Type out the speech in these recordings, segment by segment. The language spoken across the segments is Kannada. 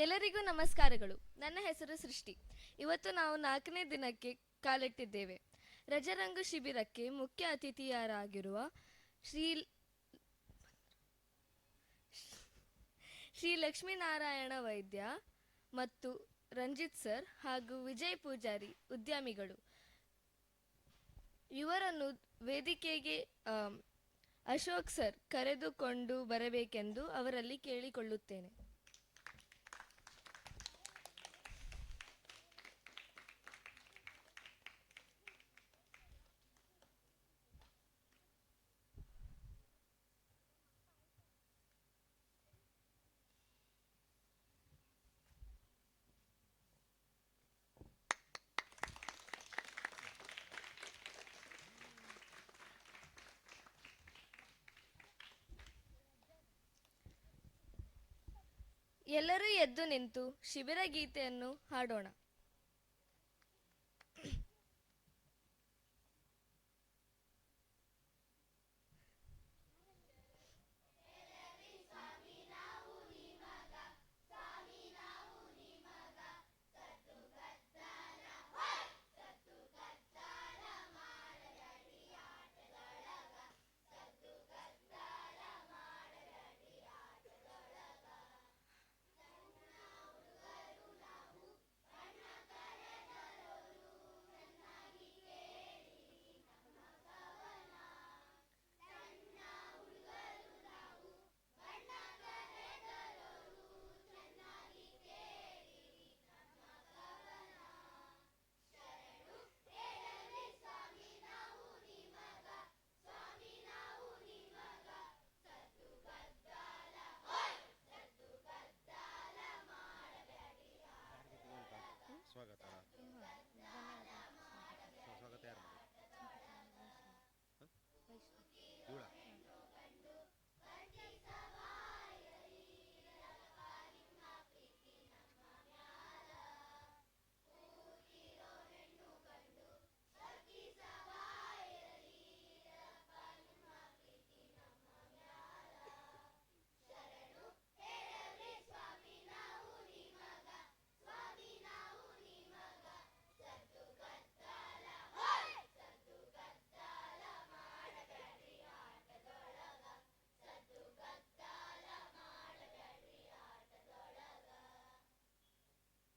ಎಲ್ಲರಿಗೂ ನಮಸ್ಕಾರಗಳು. ನನ್ನ ಹೆಸರು ಸೃಷ್ಟಿ. ಇವತ್ತು ನಾವು 4ನೇ ದಿನಕ್ಕೆ ಕಾಲಿಟ್ಟಿದ್ದೇವೆ. ರಜರಂಗು ಶಿಬಿರಕ್ಕೆ ಮುಖ್ಯ ಅತಿಥಿಯರಾಗಿರುವ ಶ್ರೀ ಶ್ರೀ ಲಕ್ಷ್ಮೀನಾರಾಯಣ ವೈದ್ಯ ಮತ್ತು ರಂಜಿತ್ ಸರ್ ಹಾಗೂ ವಿಜಯ್ ಪೂಜಾರಿ ಉದ್ಯಮಿಗಳು ಇವರನ್ನು ವೇದಿಕೆಗೆ ಅಶೋಕ್ ಸರ್ ಕರೆದುಕೊಂಡು ಬರಬೇಕೆಂದು ಅವರಲ್ಲಿ ಕೇಳಿಕೊಳ್ಳುತ್ತೇನೆ. ಎಲ್ಲರೂ ಎದ್ದು ನಿಂತು ಶಿಬಿರ ಗೀತೆಯನ್ನು ಹಾಡೋಣ.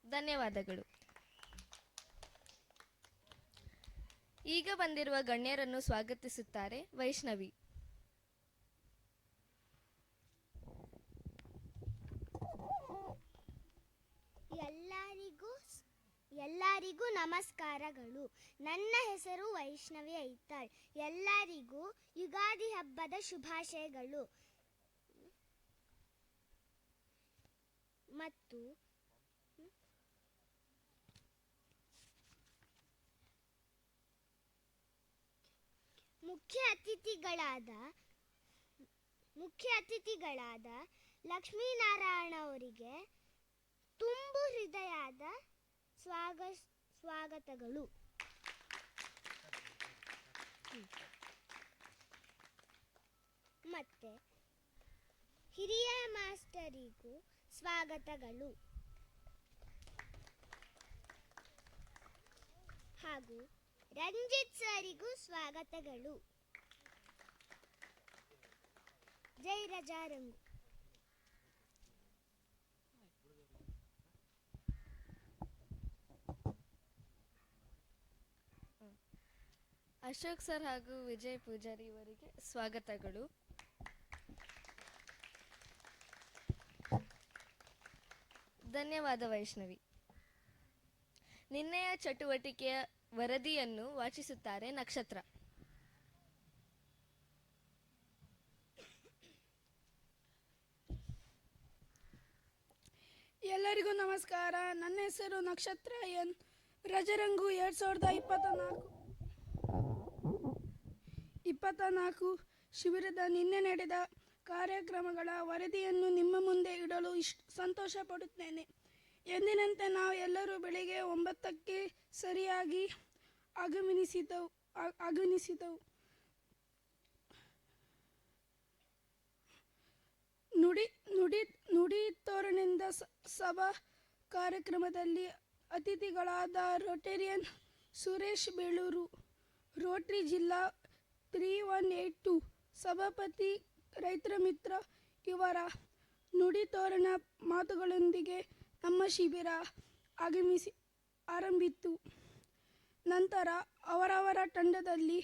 ಧನ್ಯವಾದಗಳು. ಈಗ ಬಂದಿರುವ ಗಣ್ಯರನ್ನು ಸ್ವಾಗತಿಸುತ್ತಾರೆ ವೈಷ್ಣವಿ. ಎಲ್ಲರಿಗೂ ನಮಸ್ಕಾರಗಳು. ನನ್ನ ಹೆಸರು ವೈಷ್ಣವಿ ಐತಾಳ್. ಎಲ್ಲರಿಗೂ ಯುಗಾದಿ ಹಬ್ಬದ ಶುಭಾಶಯಗಳು. ಮತ್ತು ಮುಖ್ಯ ಅತಿಥಿಗಳಾದ ಲಕ್ಷ್ಮೀನಾರಾಯಣ ಅವರಿಗೆ ತುಂಬು ಹೃದಯದ ಸ್ವಾಗತಗಳು. ಮತ್ತೆ ಹಿರಿಯ ಮಾಸ್ಟರಿಗೂ ಸ್ವಾಗತಗಳು ಹಾಗೂ ರಂಜಿತ್ ಸರಿಗೂ ಸ್ವಾಗತಗಳು. ಜೈ ರಜಾರಂಗು. ಅಶೋಕ್ ಸರ್ ಹಾಗೂ ವಿಜಯ್ ಪೂಜಾರಿ ಇವರಿಗೆ ಸ್ವಾಗತಗಳು. ಧನ್ಯವಾದ ವೈಷ್ಣವಿ. ನಿನ್ನೆಯ ಚಟುವಟಿಕೆಯ ವರದಿಯನ್ನು ವಾಚಿಸುತ್ತಾರೆ ನಕ್ಷತ್ರ. ಎಲ್ಲರಿಗೂ ನಮಸ್ಕಾರ. ನನ್ನ ಹೆಸರು ನಕ್ಷತ್ರ ಎನ್. ರಜರಂಗು 2024 ಶಿಬಿರದ ನಿನ್ನೆ ನಡೆದ ಕಾರ್ಯಕ್ರಮಗಳ ವರದಿಯನ್ನು ನಿಮ್ಮ ಮುಂದೆ ಇಡಲು ಸಂತೋಷ ಪಡುತ್ತೇನೆ. ಎಂದಿನಂತೆ ನಾವು ಎಲ್ಲರೂ ಬೆಳಿಗ್ಗೆ 9ಕ್ಕೆ ಸರಿಯಾಗಿ ಆಗಮಿಸಿದೆವು. ನುಡಿ ತೋರಣದಿಂದ ಸಭಾ ಕಾರ್ಯಕ್ರಮದಲ್ಲಿ ಅತಿಥಿಗಳಾದ ರೋಟೇರಿಯನ್ ಸುರೇಶ್ ಬೇಳೂರು, ರೋಟರಿ ಜಿಲ್ಲಾ 3182 ಸಭಾಪತಿ ರೈತರ ಮಿತ್ರ ಇವರ ನುಡಿತೋರಣ ಮಾತುಗಳೊಂದಿಗೆ ನಮ್ಮ ಶಿಬಿರ ಆರಂಭಿತು. ನಂತರ ಅವರವರ ತಂಡದಲ್ಲಿ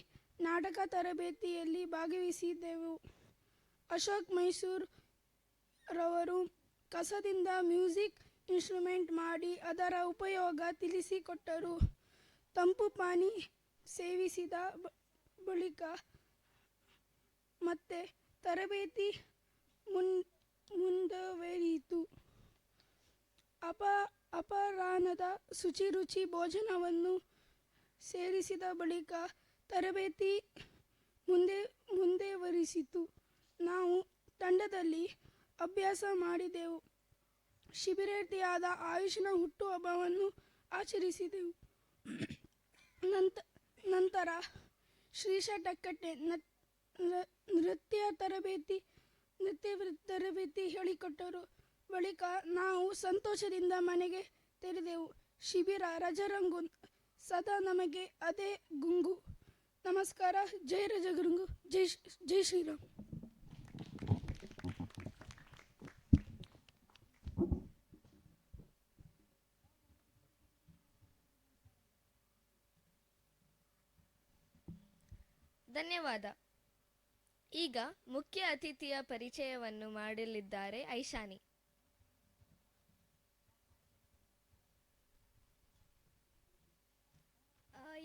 ನಾಟಕ ತರಬೇತಿಯಲ್ಲಿ ಭಾಗವಹಿಸಿದೆವು. ಅಶೋಕ್ ಮೈಸೂರ್ ರವರು ಕಸದಿಂದ ಮ್ಯೂಸಿಕ್ ಇನ್ಸ್ಟ್ರೂಮೆಂಟ್ ಮಾಡಿ ಅದರ ಉಪಯೋಗ ತಿಳಿಸಿಕೊಟ್ಟರು. ತಂಪು ಪಾನಿ ಸೇವಿಸಿದ ಬಳಿಕ ಮತ್ತೆ ತರಬೇತಿ ಮುಂದುವರಿಯಿತು. ಅಪರಾಹ್ನದ ರುಚಿ ಭೋಜನವನ್ನು ಸೇರಿಸಿದ ಬಳಿಕ ತರಬೇತಿ ಮುಂದುವರಿಸಿತು. ನಾವು ತಂಡದಲ್ಲಿ ಅಭ್ಯಾಸ ಮಾಡಿದೆವು. ಶಿಬಿರಾರ್ಥಿಯಾದ ಆಯುಷ್ನ ಹುಟ್ಟುಹಬ್ಬವನ್ನು ಆಚರಿಸಿದೆವು. ನಂತರ ಶ್ರೀಶ ಟಕ್ಕಟ್ಟೆ ನೃತ್ಯ ತರಬೇತಿ ಹೇಳಿಕೊಟ್ಟರು. ಬಳಿಕ ನಾವು ಸಂತೋಷದಿಂದ ಮನೆಗೆ ತೆರಳಿದೆವು. ಶಿಬಿರ ರಜರಂಗು ಸದಾ ನಮಗೆ ಅದೇ ಗುಂಗು. ನಮಸ್ಕಾರ. ಜೈ ರಜರಂಗು, ಜೈ ಶ್ರೀರಾಮ್. ಧನ್ಯವಾದ. ಈಗ ಮುಖ್ಯ ಅತಿಥಿಯ ಪರಿಚಯವನ್ನು ಮಾಡಲಿದ್ದಾರೆ ಐಶಾನಿ.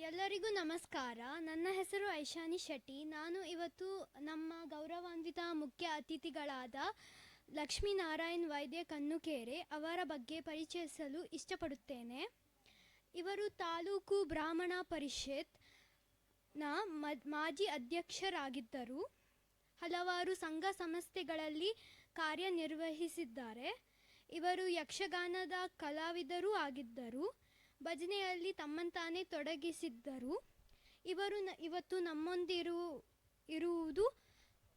ಎಲ್ಲರಿಗೂ ನಮಸ್ಕಾರ. ನನ್ನ ಹೆಸರು ಐಶಾನಿ ಶೆಟ್ಟಿ. ನಾನು ಇವತ್ತು ನಮ್ಮ ಗೌರವಾನ್ವಿತ ಮುಖ್ಯ ಅತಿಥಿಗಳಾದ ಲಕ್ಷ್ಮೀನಾರಾಯಣ್ ವೈದ್ಯ ಕಣ್ಣುಕೆರೆ ಅವರ ಬಗ್ಗೆ ಪರಿಚಯಿಸಲು ಇಷ್ಟಪಡುತ್ತೇನೆ. ಇವರು ತಾಲೂಕು ಬ್ರಾಹ್ಮಣ ಪರಿಷತ್ನ ಮಾಜಿ ಅಧ್ಯಕ್ಷರಾಗಿದ್ದರು. ಹಲವಾರು ಸಂಘ ಸಂಸ್ಥೆಗಳಲ್ಲಿ ಕಾರ್ಯನಿರ್ವಹಿಸಿದ್ದಾರೆ. ಇವರು ಯಕ್ಷಗಾನದ ಕಲಾವಿದರೂ ಆಗಿದ್ದರು. ಭಜನೆಯಲ್ಲಿ ತಮ್ಮಂತಾನೇ ತೊಡಗಿಸಿದ್ದರು. ಇವರು ಇವತ್ತು ನಮ್ಮೊಂದಿರುವುದು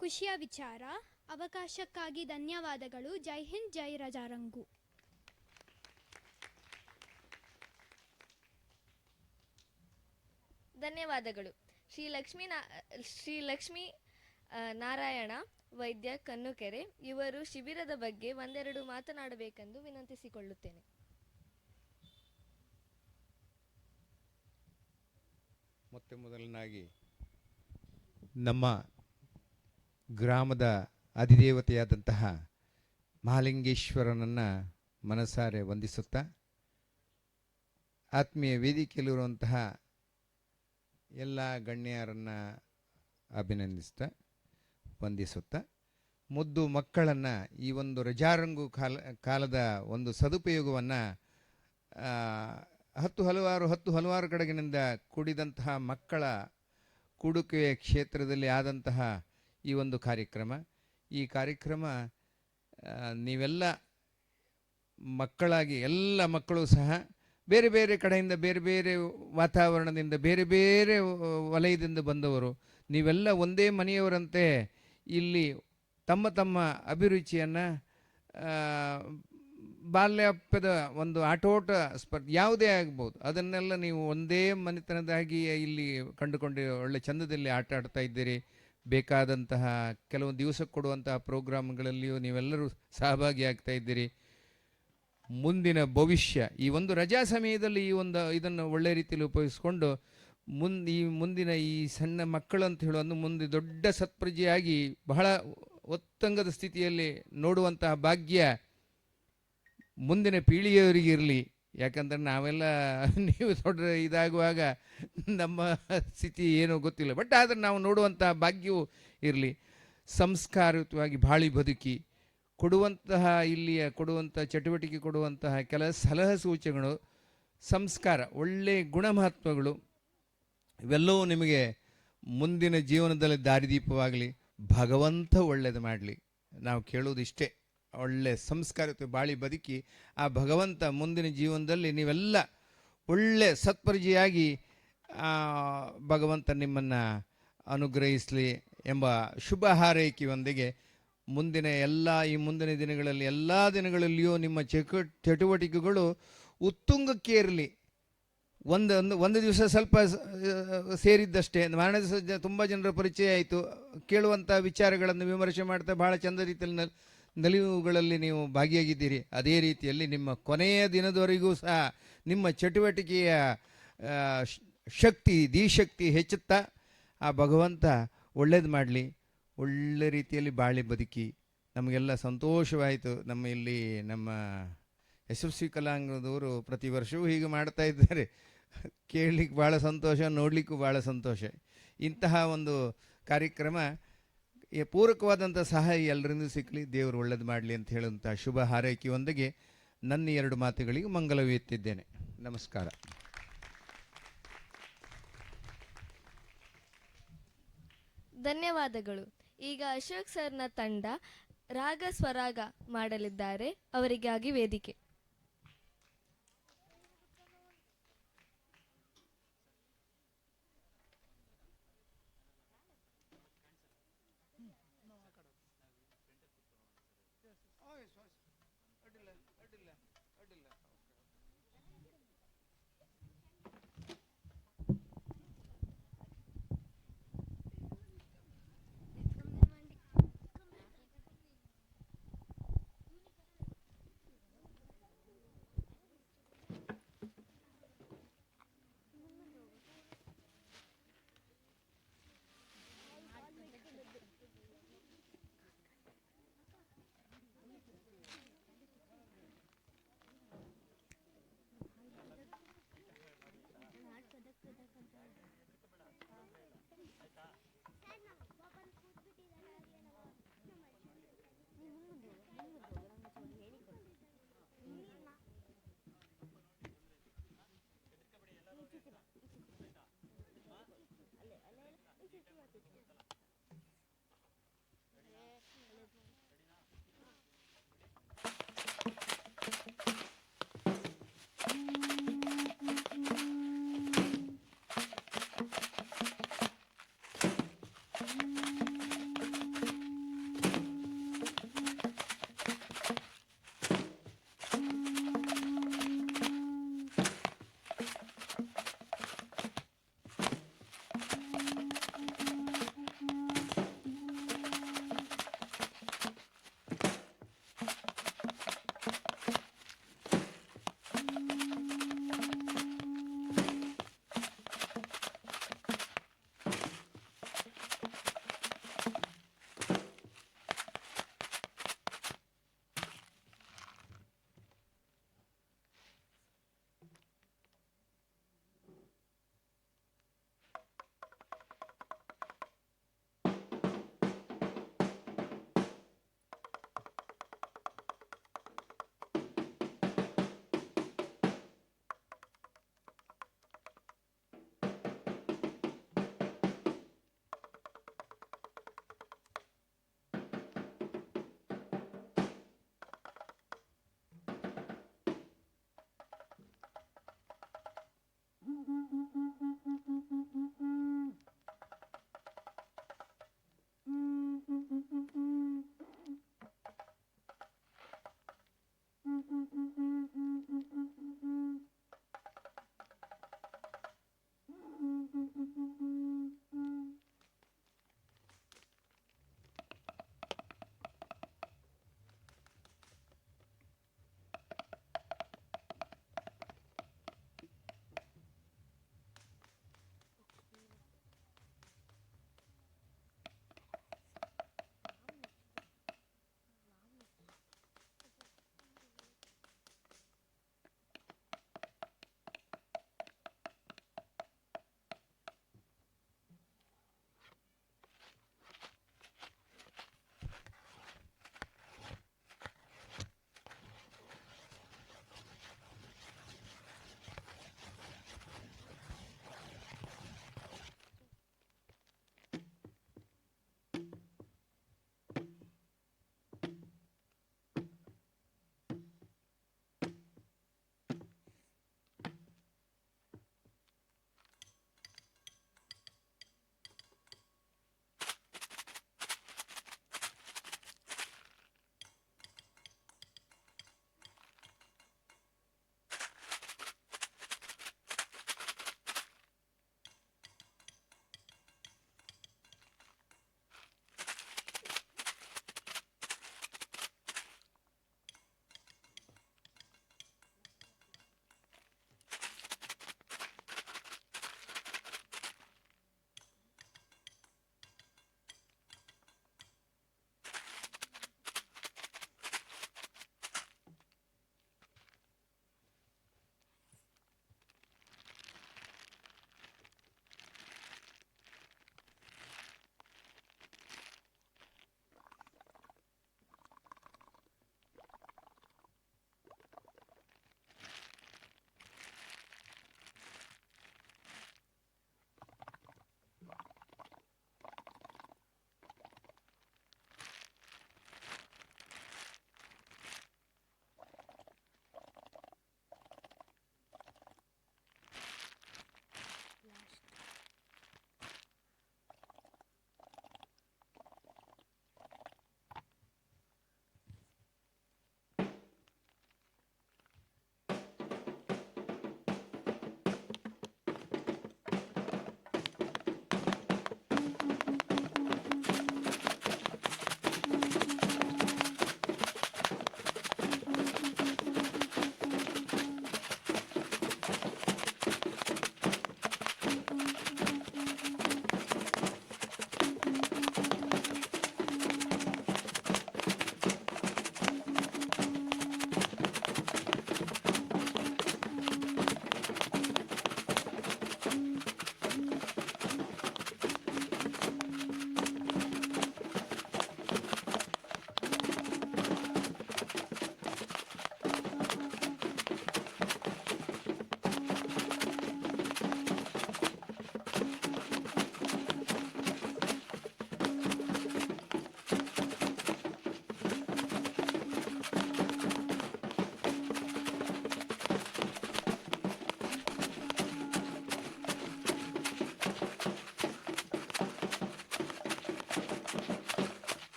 ಖುಷಿಯ ವಿಚಾರ. ಅವಕಾಶಕ್ಕಾಗಿ ಧನ್ಯವಾದಗಳು. ಜೈ ಹಿಂದ್, ಜೈ ರಜಾರಂಗು. ಧನ್ಯವಾದಗಳು. ಶ್ರೀ ಲಕ್ಷ್ಮೀ ನಾರಾಯಣ ವೈದ್ಯ ಕಣ್ಣುಕೆರೆ ಇವರು ಶಿಬಿರದ ಬಗ್ಗೆ ಒಂದೆರಡು ಮಾತನಾಡಬೇಕೆಂದು ವಿನಂತಿಸಿಕೊಳ್ಳುತ್ತೇನೆ. ಮೊದಲನಾಗಿ ನಮ್ಮ ಗ್ರಾಮದ ಅಧಿದೇವತೆಯಾದಂತಹ ಮಹಾಲಿಂಗೇಶ್ವರನನ್ನು ಮನಸಾರೆ ವಂದಿಸುತ್ತಾ, ಆತ್ಮೀಯ ವೇದಿಕೆಯಲ್ಲಿರುವಂತಹ ಎಲ್ಲ ಗಣ್ಯರನ್ನು ಅಭಿನಂದಿಸ್ತಾ ವಂದಿಸುತ್ತಾ, ಮುದ್ದು ಮಕ್ಕಳನ್ನು ಈ ಒಂದು ರಜಾರಂಗು ಕಾಲದ ಒಂದು ಸದುಪಯೋಗವನ್ನು ಹತ್ತು ಹಲವಾರು ಕಡೆಗಿನಿಂದ ಕೂಡಿದಂತಹ ಮಕ್ಕಳ ಕೂಡುಕೆಯ ಕ್ಷೇತ್ರದಲ್ಲಿ ಆದಂತಹ ಈ ಒಂದು ಈ ಕಾರ್ಯಕ್ರಮ ನೀವೆಲ್ಲ ಮಕ್ಕಳಾಗಿ ಎಲ್ಲ ಮಕ್ಕಳು ಸಹ ಬೇರೆ ಬೇರೆ ಕಡೆಯಿಂದ ಬೇರೆ ಬೇರೆ ವಾತಾವರಣದಿಂದ ಬೇರೆ ಬೇರೆ ವಲಯದಿಂದ ಬಂದವರು ನೀವೆಲ್ಲ ಒಂದೇ ಮನೆಯವರಂತೆ ಇಲ್ಲಿ ತಮ್ಮ ತಮ್ಮ ಅಭಿರುಚಿಯನ್ನು ಬಾಲ್ಯಪ್ಪದ ಒಂದು ಆಟೋಟ ಸ್ಪರ್ಧೆ ಯಾವುದೇ ಆಗ್ಬೋದು, ಅದನ್ನೆಲ್ಲ ನೀವು ಒಂದೇ ಮನೆತನದಾಗಿ ಇಲ್ಲಿ ಕಂಡುಕೊಂಡು ಒಳ್ಳೆ ಚಂದದಲ್ಲಿ ಆಟ ಆಡ್ತಾ ಇದ್ದೀರಿ. ಬೇಕಾದಂತಹ ಕೆಲವು ದಿವಸಕ್ಕೆ ಕೊಡುವಂತಹ ಪ್ರೋಗ್ರಾಮ್ಗಳಲ್ಲಿಯೂ ನೀವೆಲ್ಲರೂ ಸಹಭಾಗಿಯಾಗ್ತಾ ಇದ್ದೀರಿ. ಮುಂದಿನ ಭವಿಷ್ಯ ಈ ಒಂದು ರಜಾ ಸಮಯದಲ್ಲಿ ಇದನ್ನು ಒಳ್ಳೆ ರೀತಿಯಲ್ಲಿ ಉಪಯೋಗಿಸ್ಕೊಂಡು ಮುಂದಿನ ಈ ಸಣ್ಣ ಮಕ್ಕಳು ಅಂತ ಹೇಳುವ ಮುಂದೆ ದೊಡ್ಡ ಸತ್ಪ್ರಜೆಯಾಗಿ ಬಹಳ ಉತ್ತುಂಗದ ಸ್ಥಿತಿಯಲ್ಲಿ ನೋಡುವಂತಹ ಭಾಗ್ಯ ಮುಂದಿನ ಪೀಳಿಗೆಯವರಿಗೆ ಇರಲಿ. ಯಾಕಂದ್ರೆ ನಾವೆಲ್ಲ ನೀವು ದೊಡ್ಡ ಇದಾಗುವಾಗ ನಮ್ಮ ಸ್ಥಿತಿ ಏನೋ ಗೊತ್ತಿಲ್ಲ, ಬಟ್ ಆದರೆ ನಾವು ನೋಡುವಂತಹ ಭಾಗ್ಯವೂ ಇರಲಿ. ಸಂಸ್ಕಾರಯುತವಾಗಿ ಬಾಳಿ ಬದುಕಿ ಕೊಡುವಂಥ ಚಟುವಟಿಕೆ ಕೊಡುವಂತಹ ಕೆಲ ಸಲಹೆ ಸೂಚನೆಗಳು, ಸಂಸ್ಕಾರ, ಒಳ್ಳೆಯ ಗುಣಮಹತ್ವಗಳು ಇವೆಲ್ಲವೂ ನಿಮಗೆ ಮುಂದಿನ ಜೀವನದಲ್ಲಿ ದಾರಿದೀಪವಾಗಲಿ. ಭಗವಂತ ಒಳ್ಳೆಯದು ಮಾಡಲಿ. ನಾವು ಕೇಳೋದಿಷ್ಟೇ, ಒಳ್ಳೆ ಸಂಸ್ಕಾರತೆ ಬಾಳಿ ಬದುಕಿ ಆ ಭಗವಂತ ಮುಂದಿನ ಜೀವನದಲ್ಲಿ ನೀವೆಲ್ಲ ಒಳ್ಳೆ ಸತ್ಪರಿಜೆಯಾಗಿ ಭಗವಂತ ನಿಮ್ಮನ್ನು ಅನುಗ್ರಹಿಸಲಿ ಎಂಬ ಶುಭ ಹಾರೈಕೆಯೊಂದಿಗೆ ಈ ಮುಂದಿನ ದಿನಗಳಲ್ಲಿ ಎಲ್ಲ ದಿನಗಳಲ್ಲಿಯೂ ನಿಮ್ಮ ಚಟುವಟಿಕೆಗಳು ಉತ್ತುಂಗಕ್ಕೇರಲಿ. ಒಂದು ದಿವಸ ಸ್ವಲ್ಪ ಸೇರಿದ್ದಷ್ಟೇ, ಮಾರನೇ ದಿವಸ ತುಂಬ ಜನರ ಪರಿಚಯ ಆಯಿತು, ಕೇಳುವಂಥ ವಿಚಾರಗಳನ್ನು ವಿಮರ್ಶೆ ಮಾಡ್ತಾ ಭಾಳ ಚಂದ ರೀತಿಯಲ್ಲಿ ನಲಿವುಗಳಲ್ಲಿ ನೀವು ಭಾಗಿಯಾಗಿದ್ದೀರಿ. ಅದೇ ರೀತಿಯಲ್ಲಿ ನಿಮ್ಮ ಕೊನೆಯ ದಿನದವರೆಗೂ ಸಹ ನಿಮ್ಮ ಚಟುವಟಿಕೆಯ ಶಕ್ತಿ ಹೆಚ್ಚುತ್ತಾ ಆ ಭಗವಂತ ಒಳ್ಳೇದು ಮಾಡಲಿ, ಒಳ್ಳೆ ರೀತಿಯಲ್ಲಿ ಬಾಳಿ ಬದುಕಿ. ನಮಗೆಲ್ಲ ಸಂತೋಷವಾಯಿತು. ನಮ್ಮ SFC ಕಲಾಂಗದವರು ಪ್ರತಿ ವರ್ಷವೂ ಹೀಗೆ ಮಾಡ್ತಾ ಇದ್ದಾರೆ. ಕೇಳಲಿಕ್ಕೆ ಭಾಳ ಸಂತೋಷ, ನೋಡಲಿಕ್ಕೂ ಭಾಳ ಸಂತೋಷ. ಇಂತಹ ಒಂದು ಕಾರ್ಯಕ್ರಮ ಪೂರಕವಾದಂಥ ಸಹಾಯ ಎಲ್ಲರಿಂದ ಸಿಕ್ಕಲಿ, ದೇವರು ಒಳ್ಳೇದು ಮಾಡಲಿ ಅಂತ ಹೇಳುವಂಥ ಶುಭ ಹಾರೈಕೆಯೊಂದಿಗೆ ನನ್ನ 2 ಮಾತುಗಳಿಗೆ ಮಂಗಲವೆತ್ತಿದ್ದೇನೆ. ನಮಸ್ಕಾರ. ಧನ್ಯವಾದಗಳು. ಈಗ ಅಶೋಕ್ ಸರ್ನ ತಂಡ ರಾಗ ಸ್ವರಾಗ ಮಾಡಲಿದ್ದಾರೆ. ಅವರಿಗಾಗಿ ವೇದಿಕೆ.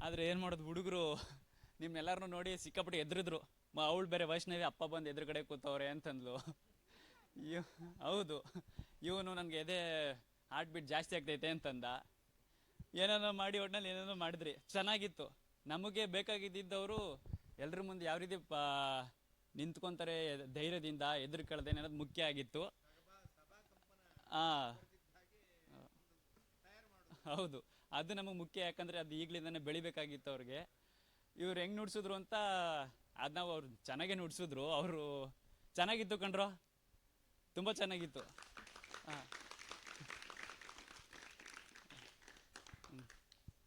ಆದರೆ ಏನು ಮಾಡೋದು, ಹುಡುಗರು ನಿಮ್ಮೆಲ್ಲರನ್ನೂ ನೋಡಿ ಸಿಕ್ಕಾಪಟ್ಟೆ ಎದುರಿದ್ರು. ಅವಳು ಬೇರೆ ವೈಷ್ಣವಿ, ಅಪ್ಪ ಬಂದು ಎದುರುಗಡೆ ಕೂತವ್ರೆ ಅಂತಂದ್ಲು. ಹೌದು, ಇವನು ನನಗೆ ಎದೆ ಹಾರ್ಟ್ ಬೀಟ್ ಜಾಸ್ತಿ ಆಗ್ತೈತೆ ಅಂತಂದ. ಏನೇನೋ ಮಾಡಿ ಒಟ್ನಲ್ಲಿ ಏನೇನೋ ಮಾಡಿದ್ರಿ, ಚೆನ್ನಾಗಿತ್ತು. ನಮಗೆ ಬೇಕಾಗಿದ್ದವರು ಎಲ್ಲರ ಮುಂದೆ ಯಾವ ರೀತಿ ನಿಂತ್ಕೊತಾರೆ ಧೈರ್ಯದಿಂದ, ಎದುರು ಕೇಳದೇನೆ ಅನ್ನೋದು ಮುಖ್ಯ ಆಗಿತ್ತು. ಹೌದು, ಅದು ನಮಗೆ ಮುಖ್ಯ. ಯಾಕಂದರೆ ಅದು ಈಗಲಿಂದನೇ ಬೆಳಿಬೇಕಾಗಿತ್ತು ಅವ್ರಿಗೆ. ಇವ್ರು ಹೆಂಗೆ ನುಡ್ಸಿದ್ರು ಅಂತ ಅದು ನಾವು ಅವ್ರು ಚೆನ್ನಾಗೇ ನುಡ್ಸಿದ್ರು. ಅವರು ಚೆನ್ನಾಗಿತ್ತು ಕಣ್ರೋ, ತುಂಬ ಚೆನ್ನಾಗಿತ್ತು. ಹಾಂ,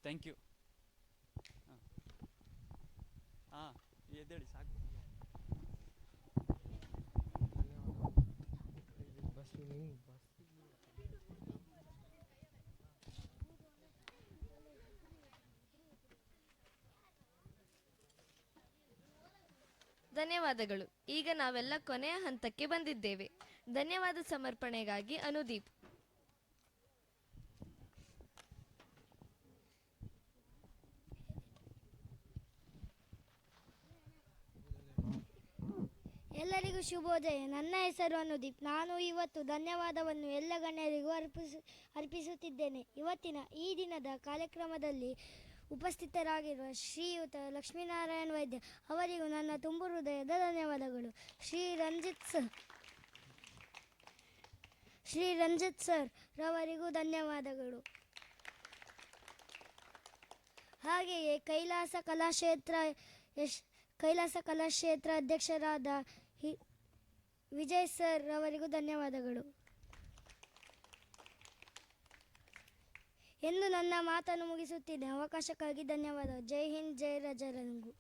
ಥ್ಯಾಂಕ್ ಯು. ಹಾಂ, ಎದ್ದೇಳಿ ಸಾಕು. ಧನ್ಯವಾದಗಳು. ಈಗ ನಾವೆಲ್ಲ ಕೊನೆಯ ಹಂತಕ್ಕೆ ಬಂದಿದ್ದೇವೆ. ಧನ್ಯವಾದ ಸಮರ್ಪಣೆಗಾಗಿ ಅನುದೀಪ್. ಎಲ್ಲರಿಗೂ ಶುಭೋದಯ. ನನ್ನ ಹೆಸರು ಅನುದೀಪ್. ನಾನು ಇವತ್ತು ಧನ್ಯವಾದವನ್ನು ಎಲ್ಲ ಗಣ್ಯರಿಗೂ ಅರ್ಪಿಸುತ್ತಿದ್ದೇನೆ. ಇವತ್ತಿನ ಈ ದಿನದ ಕಾರ್ಯಕ್ರಮದಲ್ಲಿ ಉಪಸ್ಥಿತರಾಗಿರುವ ಶ್ರೀಯುತ ಲಕ್ಷ್ಮೀನಾರಾಯಣ ವೈದ್ಯ ಅವರಿಗೂ ನನ್ನ ತುಂಬು ಹೃದಯದ ಧನ್ಯವಾದಗಳು. ಶ್ರೀ ರಂಜಿತ್ ಸರ್ ರವರಿಗೂ ಧನ್ಯವಾದಗಳು. ಹಾಗೆಯೇ ಕೈಲಾಸ ಕಲಾಕ್ಷೇತ್ರ ಅಧ್ಯಕ್ಷರಾದ ವಿಜಯ್ ಸರ್ ರವರಿಗೂ ಧನ್ಯವಾದಗಳು ಎಂದು ನನ್ನ ಮಾತನ್ನು ಮುಗಿಸುತ್ತಿದ್ದೆ. ಅವಕಾಶಕ್ಕಾಗಿ ಧನ್ಯವಾದ. ಜೈ ಹಿಂದ್, ಜೈ ರಾಜಾರಂಗು.